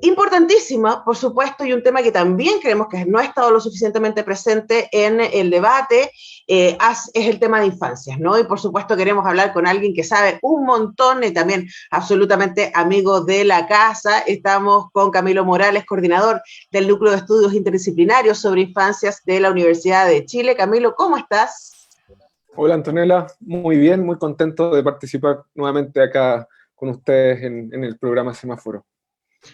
Importantísima, por supuesto, y un tema que también creemos que no ha estado lo suficientemente presente en el debate, es el tema de infancias, ¿no? Y por supuesto queremos hablar con alguien que sabe un montón y también absolutamente amigo de la casa. Estamos con Camilo Morales, coordinador del Núcleo de Estudios Interdisciplinarios sobre Infancias de la Universidad de Chile. Camilo, ¿cómo estás? Hola Antonella, muy bien, muy contento de participar nuevamente acá con ustedes en el programa Semáforo.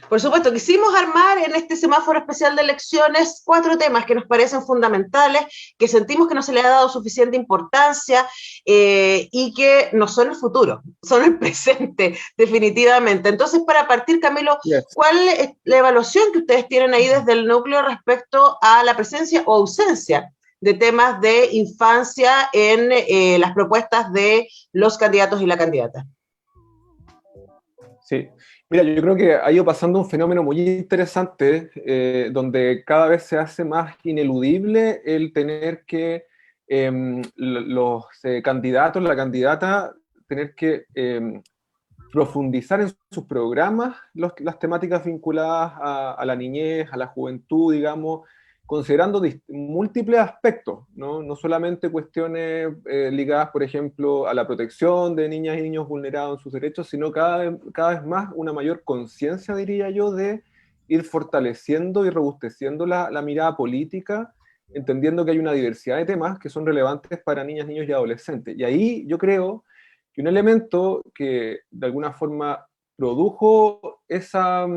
Por supuesto, quisimos armar en este semáforo especial de elecciones 4 temas que nos parecen fundamentales, que sentimos que no se le ha dado suficiente importancia y que no son el futuro, son el presente, definitivamente. Entonces, para partir, Camilo, Yes. ¿cuál es la evaluación que ustedes tienen ahí desde el núcleo respecto a la presencia o ausencia de temas de infancia en las propuestas de los candidatos y la candidata? Sí, mira, yo creo que ha ido pasando un fenómeno muy interesante donde cada vez se hace más ineludible el tener que los candidatos, la candidata, tener que profundizar en sus programas las temáticas vinculadas a la niñez, a la juventud, digamos, considerando múltiples aspectos, ¿no? No solamente cuestiones ligadas, por ejemplo, a la protección de niñas y niños vulnerados en sus derechos, sino cada vez más una mayor conciencia, diría yo, de ir fortaleciendo y robusteciendo la mirada política, entendiendo que hay una diversidad de temas que son relevantes para niñas, niños y adolescentes. Y ahí yo creo que un elemento que de alguna forma produjo esa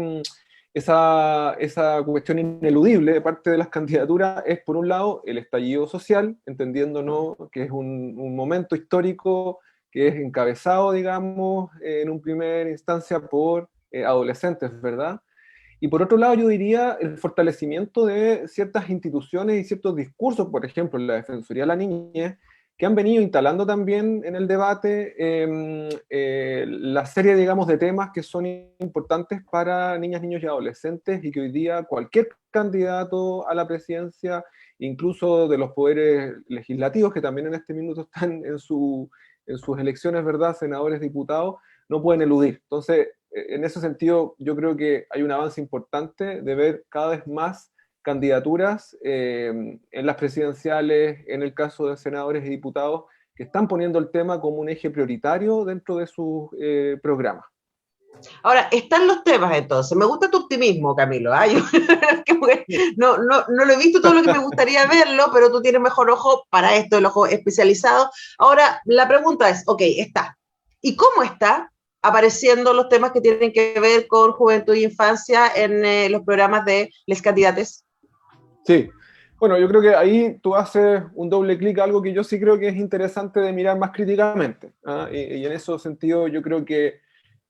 cuestión ineludible de parte de las candidaturas es, por un lado, el estallido social, entendiéndonos que es un momento histórico que es encabezado, digamos, en un primer instancia por adolescentes, ¿verdad? Y por otro lado, yo diría el fortalecimiento de ciertas instituciones y ciertos discursos, por ejemplo, la Defensoría de la Niñez, que han venido instalando también en el debate la serie, digamos, de temas que son importantes para niñas, niños y adolescentes y que hoy día cualquier candidato a la presidencia, incluso de los poderes legislativos, que también en este minuto están en sus elecciones, ¿verdad?, senadores, diputados, no pueden eludir. Entonces, en ese sentido, yo creo que hay un avance importante de ver cada vez más candidaturas en las presidenciales, en el caso de senadores y diputados, que están poniendo el tema como un eje prioritario dentro de sus programas. Ahora, están los temas entonces. Me gusta tu optimismo, Camilo. ¿Ah? Yo no lo he visto todo lo que me gustaría verlo, pero tú tienes mejor ojo para esto, el ojo especializado. Ahora, la pregunta es, ok, está. ¿Y cómo está apareciendo los temas que tienen que ver con juventud e infancia en los programas de les candidates? Sí, bueno, yo creo que ahí tú haces un doble clic a algo que yo sí creo que es interesante de mirar más críticamente. ¿Ah? Y en ese sentido yo creo que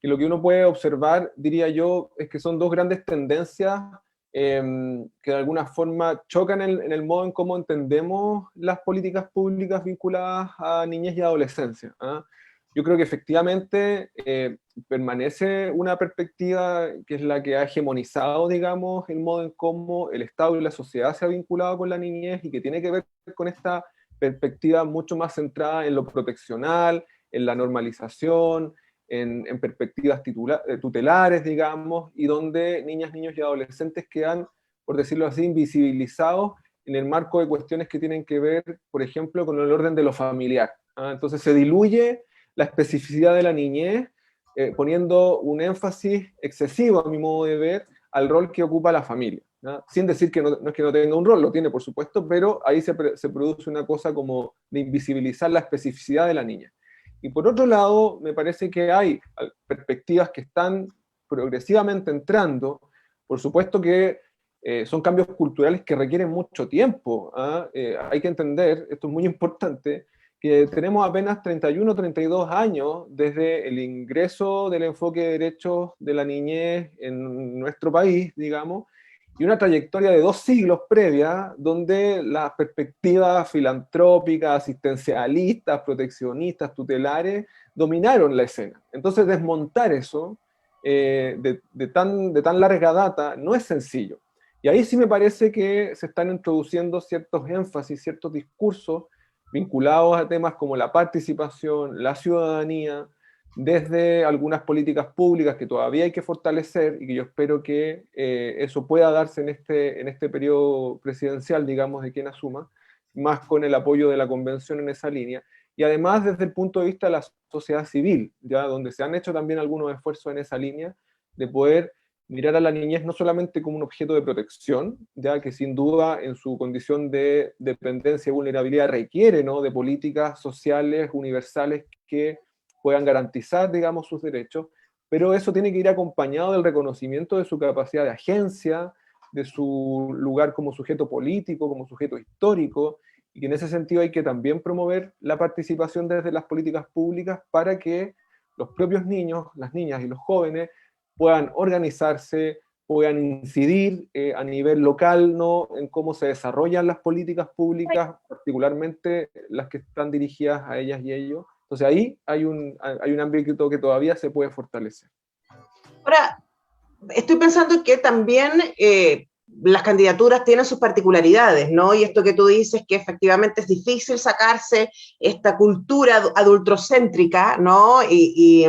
lo que uno puede observar, diría yo, es que son dos grandes tendencias que de alguna forma chocan en el modo en cómo entendemos las políticas públicas vinculadas a niñez y adolescencia. ¿Ah? Yo creo que efectivamente permanece una perspectiva que es la que ha hegemonizado, digamos, el modo en cómo el Estado y la sociedad se ha vinculado con la niñez y que tiene que ver con esta perspectiva mucho más centrada en lo proteccional, en la normalización, en perspectivas tutelares, digamos, y donde niñas, niños y adolescentes quedan, por decirlo así, invisibilizados en el marco de cuestiones que tienen que ver, por ejemplo, con el orden de lo familiar. ¿Ah? Entonces se diluye la especificidad de la niñez, poniendo un énfasis excesivo, a mi modo de ver, al rol que ocupa la familia. ¿No? Sin decir que no es que no tenga un rol, lo tiene por supuesto, pero ahí se produce una cosa como de invisibilizar la especificidad de la niña. Y por otro lado, me parece que hay perspectivas que están progresivamente entrando, por supuesto que son cambios culturales que requieren mucho tiempo. ¿Ah? Hay que entender, esto es muy importante, que tenemos apenas 31 o 32 años desde el ingreso del enfoque de derechos de la niñez en nuestro país, digamos, y una trayectoria de 2 siglos previa, donde las perspectivas filantrópicas, asistencialistas, proteccionistas, tutelares, dominaron la escena. Entonces, desmontar eso de tan larga data no es sencillo. Y ahí sí me parece que se están introduciendo ciertos énfasis, ciertos discursos vinculados a temas como la participación, la ciudadanía, desde algunas políticas públicas que todavía hay que fortalecer y que yo espero que eso pueda darse en este periodo presidencial, digamos, de quien asuma, más con el apoyo de la convención en esa línea, y además desde el punto de vista de la sociedad civil, ya donde se han hecho también algunos esfuerzos en esa línea, de poder mirar a la niñez no solamente como un objeto de protección, ya que sin duda en su condición de dependencia y vulnerabilidad requiere, ¿no?, de políticas sociales universales que puedan garantizar, digamos, sus derechos, pero eso tiene que ir acompañado del reconocimiento de su capacidad de agencia, de su lugar como sujeto político, como sujeto histórico, y que en ese sentido hay que también promover la participación desde las políticas públicas para que los propios niños, las niñas y los jóvenes puedan organizarse, puedan incidir a nivel local, ¿no?, en cómo se desarrollan las políticas públicas, particularmente las que están dirigidas a ellas y ellos. Entonces ahí hay un ámbito que todavía se puede fortalecer. Ahora, estoy pensando que también las candidaturas tienen sus particularidades, ¿no? Y esto que tú dices, que efectivamente es difícil sacarse esta cultura adultocéntrica, ¿no? Y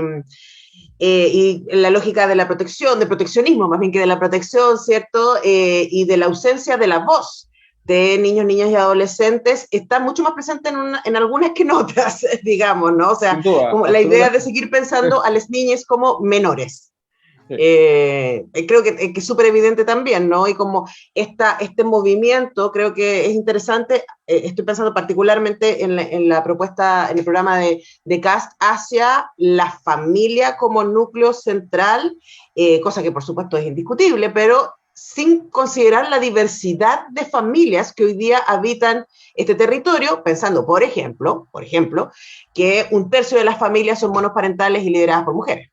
la lógica de la protección, de proteccionismo, más bien que de la protección, ¿cierto? Y de la ausencia de la voz de niños, niñas y adolescentes está mucho más presente en algunas que en otras, digamos, ¿no? O sea, Sin duda, como la idea de seguir pensando a las niñas como menores. Creo que es súper evidente también, ¿no? Y como este movimiento, creo que es interesante, estoy pensando particularmente en la propuesta, en el programa de Cast hacia la familia como núcleo central, cosa que por supuesto es indiscutible, pero sin considerar la diversidad de familias que hoy día habitan este territorio, pensando, por ejemplo, que un tercio de las familias son monoparentales y lideradas por mujeres,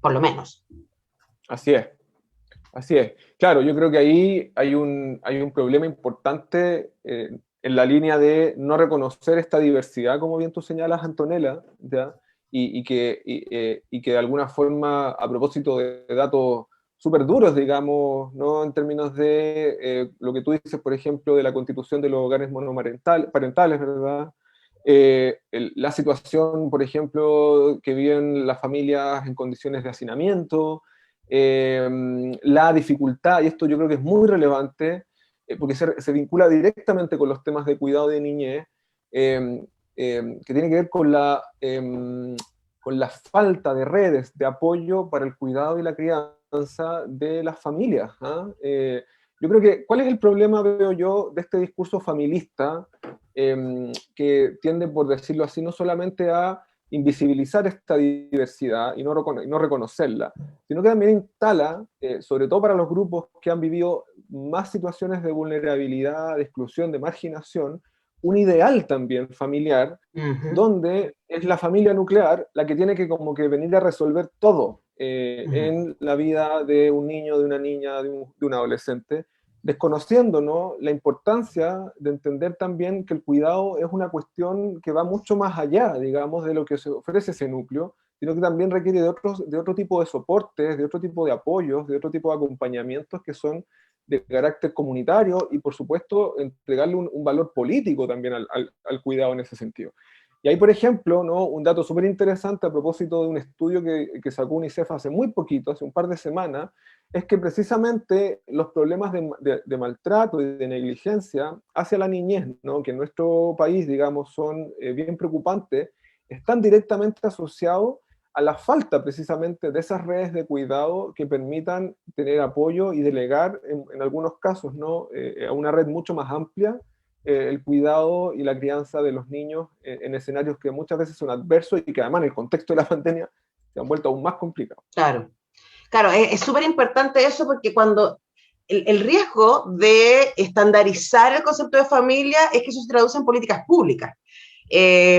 por lo menos. Así es, así es. Claro, yo creo que ahí hay un problema importante en la línea de no reconocer esta diversidad, como bien tú señalas, Antonella, ¿ya? Y que de alguna forma, a propósito de datos súper duros, digamos, ¿no?, en términos de lo que tú dices, por ejemplo, de la constitución de los hogares monoparentales, ¿verdad? La situación, por ejemplo, que viven las familias en condiciones de hacinamiento, la dificultad, y esto yo creo que es muy relevante, porque se vincula directamente con los temas de cuidado de niñez, que tiene que ver con la falta de redes de apoyo para el cuidado y la crianza de las familias. ¿Ah? Yo creo que, ¿cuál es el problema, veo yo, de este discurso familista que tiende, por decirlo así, no solamente a invisibilizar esta diversidad y no reconocerla, sino que también instala, sobre todo para los grupos que han vivido más situaciones de vulnerabilidad, de exclusión, de marginación, un ideal también familiar, donde es la familia nuclear la que tiene que como que venir a resolver todo en la vida de un niño, de una niña, de un adolescente, desconociendo, ¿no?, la importancia de entender también que el cuidado es una cuestión que va mucho más allá, digamos, de lo que se ofrece ese núcleo, sino que también requiere de otro tipo de soportes, de otro tipo de apoyos, de otro tipo de acompañamientos que son de carácter comunitario y, por supuesto, entregarle un valor político también al cuidado en ese sentido. Y ahí, por ejemplo, ¿no?, un dato súper interesante a propósito de un estudio que sacó UNICEF hace muy poquito, hace un par de semanas, es que precisamente los problemas de maltrato y de negligencia hacia la niñez, ¿no?, que en nuestro país, digamos, son bien preocupantes, están directamente asociados a la falta precisamente de esas redes de cuidado que permitan tener apoyo y delegar, en algunos casos, ¿no?, a una red mucho más amplia, el cuidado y la crianza de los niños en escenarios que muchas veces son adversos y que además en el contexto de la pandemia se han vuelto aún más complicados. Claro, claro, es súper importante eso porque cuando el riesgo de estandarizar el concepto de familia es que eso se traduce en políticas públicas.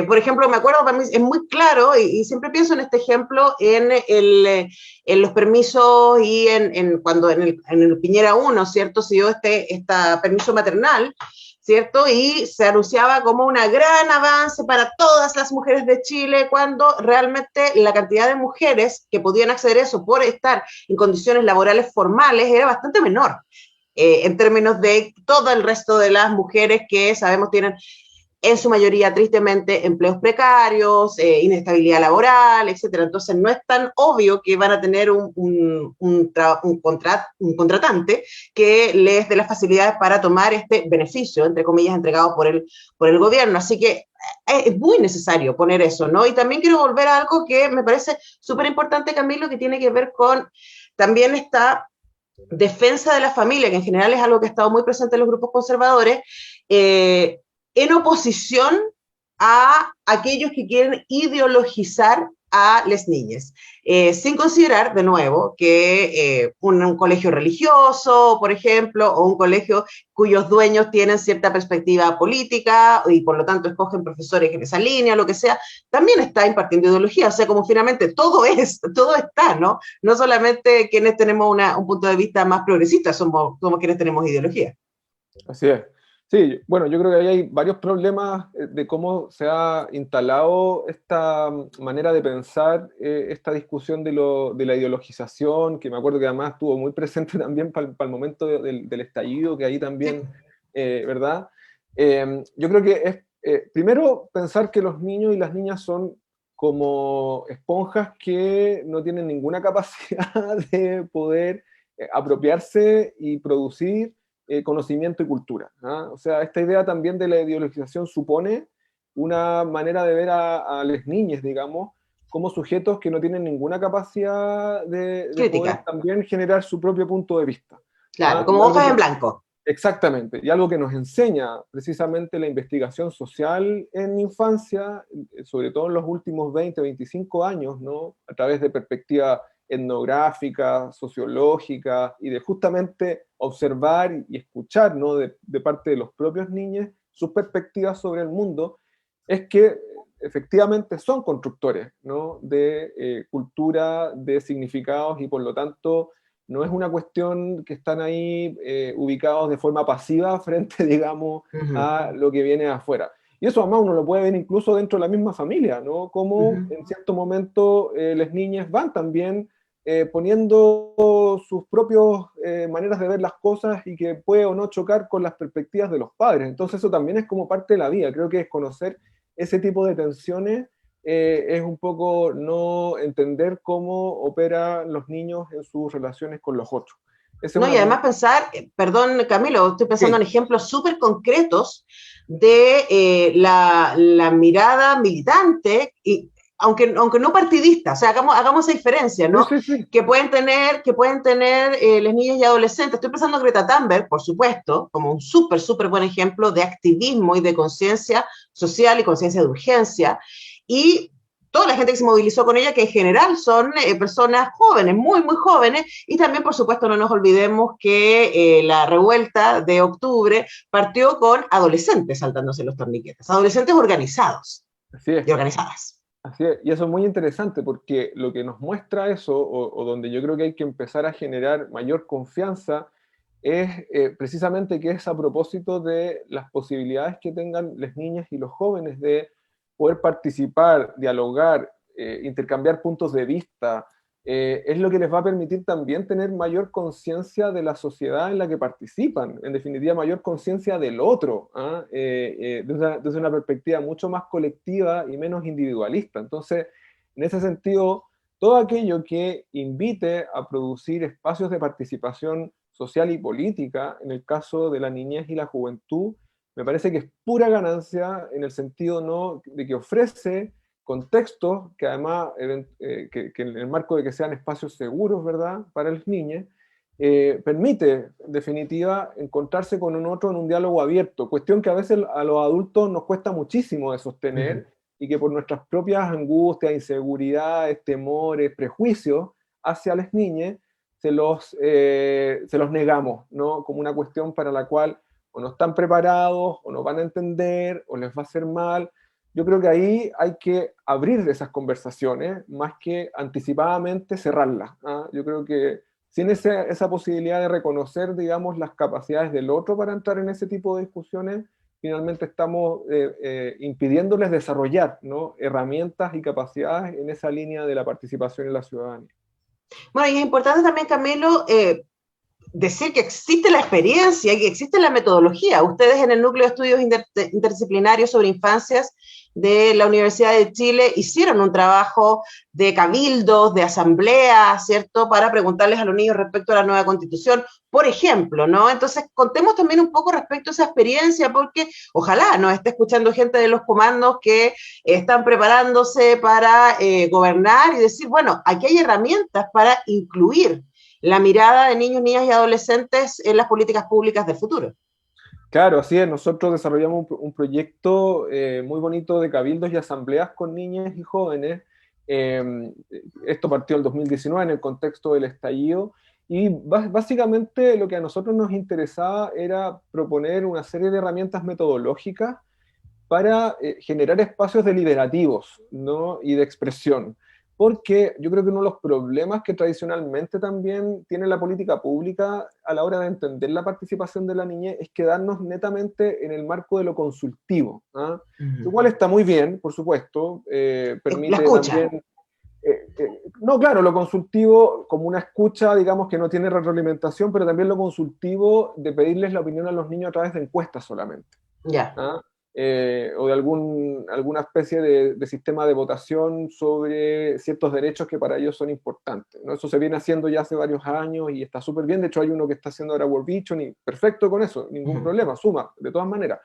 Por ejemplo, me acuerdo, para mí es muy claro, y siempre pienso en este ejemplo, en los permisos y cuando en el Piñera 1, ¿cierto? Se dio este permiso maternal, ¿cierto? Y se anunciaba como un gran avance para todas las mujeres de Chile, cuando realmente la cantidad de mujeres que podían acceder a eso por estar en condiciones laborales formales era bastante menor, en términos de todo el resto de las mujeres que sabemos tienen en su mayoría, tristemente, empleos precarios, inestabilidad laboral, etcétera. Entonces, no es tan obvio que van a tener un contratante que les dé las facilidades para tomar este beneficio, entre comillas, entregado por el gobierno. Así que es muy necesario poner eso, ¿no? Y también quiero volver a algo que me parece súper importante, Camilo, que tiene que ver con también esta defensa de la familia, que en general es algo que ha estado muy presente en los grupos conservadores, en oposición a aquellos que quieren ideologizar a las niñas, sin considerar, de nuevo, que un colegio religioso, por ejemplo, o un colegio cuyos dueños tienen cierta perspectiva política y por lo tanto escogen profesores en esa línea, lo que sea, también está impartiendo ideología, o sea, como finalmente todo está, ¿no? No solamente quienes tenemos un punto de vista más progresista somos quienes tenemos ideología. Así es. Sí, bueno, yo creo que ahí hay varios problemas de cómo se ha instalado esta manera de pensar, esta discusión de la ideologización, que me acuerdo que además estuvo muy presente también para el momento del estallido, que ahí también, Sí. ¿verdad? Yo creo que es, primero, pensar que los niños y las niñas son como esponjas que no tienen ninguna capacidad de poder apropiarse y producir conocimiento y cultura, ¿ah? O sea, esta idea también de la ideologización supone una manera de ver a las niñas, digamos, como sujetos que no tienen ninguna capacidad de poder Crítica, también generar su propio punto de vista. claro, ¿Ah? Y como algo hojas en que, blanco. exactamente, y algo que nos enseña precisamente la investigación social en infancia, sobre todo en los últimos 20, 25 años, ¿no? A través de perspectivas etnográficas, sociológicas, y de justamente observar y escuchar, ¿no? De parte de los propios niños sus perspectivas sobre el mundo, es que efectivamente son constructores, ¿no? De cultura, de significados, y por lo tanto no es una cuestión que están ahí ubicados de forma pasiva frente, digamos, Uh -huh, a lo que viene afuera. Y eso además uno lo puede ver incluso dentro de la misma familia, ¿no? uh Como -huh. en cierto momento las niñas van también poniendo sus propias maneras de ver las cosas y que puede o no chocar con las perspectivas de los padres. Entonces eso también es como parte de la vida. Creo que es conocer ese tipo de tensiones, es un poco no entender cómo operan los niños en sus relaciones con los otros. Esa es No, y una además primera. pensar, perdón Camilo, estoy pensando en Sí, ejemplos súper concretos de la mirada militante, y, aunque no partidista, o sea, hagamos esa diferencia, sí, ¿no? sí, sí. Que pueden tener las niñas y adolescentes. Estoy pensando en Greta Thunberg, por supuesto, como un súper buen ejemplo de activismo y de conciencia social y conciencia de urgencia. Y toda la gente que se movilizó con ella, que en general son personas jóvenes, muy jóvenes, y también, por supuesto, no nos olvidemos que la revuelta de octubre partió con adolescentes saltándose los torniquetes, adolescentes organizados Así es. y organizadas. Así es, y eso es muy interesante porque lo que nos muestra eso, o donde yo creo que hay que empezar a generar mayor confianza, es precisamente que es a propósito de las posibilidades que tengan las niñas y los jóvenes de poder participar, dialogar, intercambiar puntos de vista, es lo que les va a permitir también tener mayor conciencia de la sociedad en la que participan, en definitiva mayor conciencia del otro, ¿ah? Desde una perspectiva mucho más colectiva y menos individualista. Entonces, en ese sentido, todo aquello que invite a producir espacios de participación social y política, en el caso de la niñez y la juventud, me parece que es pura ganancia en el sentido, ¿no?, de que ofrece contextos que además, que en el marco de que sean espacios seguros, ¿verdad?, para las niñas, permite, en definitiva, encontrarse con un otro en un diálogo abierto, cuestión que a veces a los adultos nos cuesta muchísimo de Uh -huh. sostener, y que por nuestras propias angustias, inseguridades, temores, prejuicios hacia las niñas, se los negamos, ¿no? Como una cuestión para la cual o no están preparados, o no van a entender, o les va a hacer mal. Yo creo que ahí hay que abrir esas conversaciones más que anticipadamente cerrarlas, ¿ah? Yo creo que sin esa posibilidad de reconocer, digamos, las capacidades del otro para entrar en ese tipo de discusiones, finalmente estamos impidiéndoles desarrollar, ¿no?, herramientas y capacidades en esa línea de la participación en la ciudadanía. Bueno, y es importante también, Camilo, decir que existe la experiencia y que existe la metodología. Ustedes en el Núcleo de Estudios Interdisciplinarios sobre Infancias de la Universidad de Chile hicieron un trabajo de cabildos, de asambleas, ¿cierto?, para preguntarles a los niños respecto a la nueva constitución, por ejemplo, ¿no? Entonces, contemos también un poco respecto a esa experiencia, porque ojalá nos esté escuchando gente de los comandos que están preparándose para gobernar y decir, bueno, aquí hay herramientas para incluir la mirada de niños, niñas y adolescentes en las políticas públicas del futuro. Claro, así es. Nosotros desarrollamos un proyecto muy bonito de cabildos y asambleas con niñas y jóvenes. Eh, Esto partió en el 2019 en el contexto del estallido y básicamente lo que a nosotros nos interesaba era proponer una serie de herramientas metodológicas para generar espacios deliberativos, ¿no? Y de expresión. Porque yo creo que uno de los problemas que tradicionalmente también tiene la política pública a la hora de entender la participación de la niñez es quedarnos netamente en el marco de lo consultivo, ¿ah? Lo cual está muy bien, por supuesto, La permite escucha. también... no, claro, lo consultivo como una escucha, digamos que no tiene retroalimentación, pero también lo consultivo de pedirles la opinión a los niños a través de encuestas solamente. Ya. ¿Ah? O de alguna especie de sistema de votación sobre ciertos derechos que para ellos son importantes, ¿no? Eso se viene haciendo ya hace varios años y está súper bien. De hecho, hay uno que está haciendo ahora World Vision y perfecto con eso, ningún problema, suma, de todas maneras.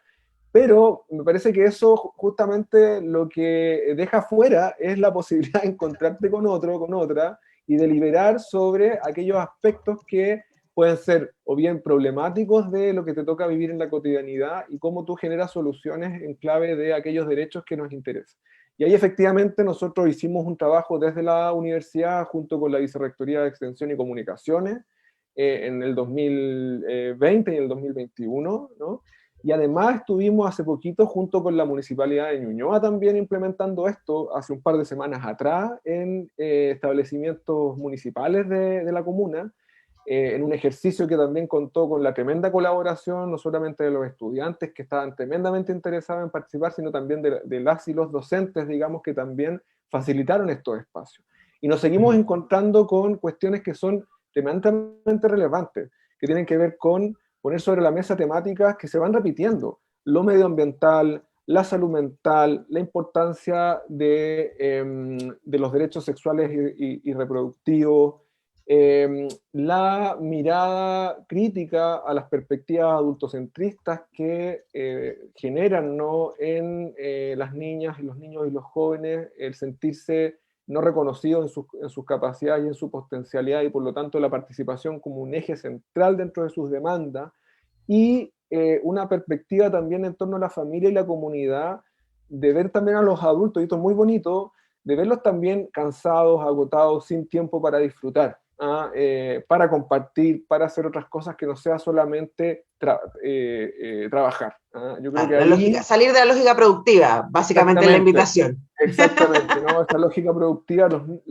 Pero me parece que eso justamente lo que deja fuera es la posibilidad de encontrarte con otro, con otra, y deliberar sobre aquellos aspectos que pueden ser o bien problemáticos de lo que te toca vivir en la cotidianidad y cómo tú generas soluciones en clave de aquellos derechos que nos interesan. Y ahí efectivamente nosotros hicimos un trabajo desde la universidad junto con la Vicerrectoría de Extensión y Comunicaciones en el 2020 y en el 2021, ¿no? Y además estuvimos hace poquito junto con la Municipalidad de Ñuñoa también implementando esto hace un par de semanas atrás en establecimientos municipales de la comuna, en un ejercicio que también contó con la tremenda colaboración, no solamente de los estudiantes que estaban tremendamente interesados en participar, sino también de las y los docentes, digamos, que también facilitaron estos espacios. Y nos seguimos encontrando con cuestiones que son tremendamente relevantes, que tienen que ver con poner sobre la mesa temáticas que se van repitiendo: lo medioambiental, la salud mental, la importancia de los derechos sexuales y reproductivos, la mirada crítica a las perspectivas adultocentristas que generan, ¿no?, en las niñas y los niños y los jóvenes el sentirse no reconocidos en sus capacidades y en su potencialidad, y por lo tanto la participación como un eje central dentro de sus demandas, y una perspectiva también en torno a la familia y la comunidad, de ver también a los adultos, y esto es muy bonito, de verlos también cansados, agotados, sin tiempo para disfrutar, para compartir, para hacer otras cosas que no sea solamente trabajar. Yo creo que La lógica, ahí, salir de la lógica productiva, básicamente es la exactamente, invitación. exactamente, ¿no? Esa lógica productiva,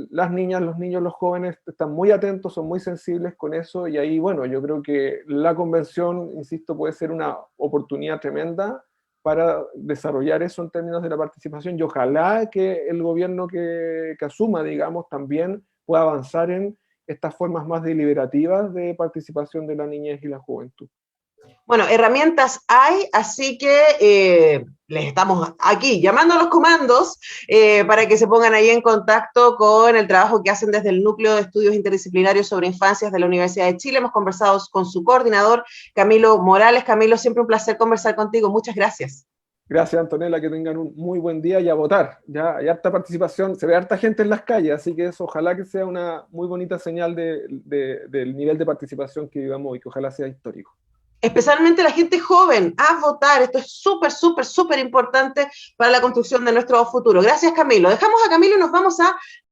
las niñas, los niños, los jóvenes están muy atentos, son muy sensibles con eso, y ahí, bueno, yo creo que la convención, insisto, puede ser una oportunidad tremenda para desarrollar eso en términos de la participación, y ojalá que el gobierno que asuma, digamos, también pueda avanzar en estas formas más deliberativas de participación de la niñez y la juventud. Bueno, herramientas hay, así que les estamos aquí llamando a los comandos para que se pongan ahí en contacto con el trabajo que hacen desde el Núcleo de Estudios Interdisciplinarios sobre Infancias de la Universidad de Chile. Hemos conversado con su coordinador, Camilo Morales. Camilo, siempre un placer conversar contigo. Muchas gracias. Gracias, Antonella, que tengan un muy buen día y a votar. Ya hay harta participación, se ve harta gente en las calles, así que eso ojalá que sea una muy bonita señal del nivel de participación que vivamos hoy, que ojalá sea histórico. Especialmente la gente joven, a votar. Esto es súper, súper, súper importante para la construcción de nuestro futuro. Gracias, Camilo. Dejamos a Camilo y nos vamos a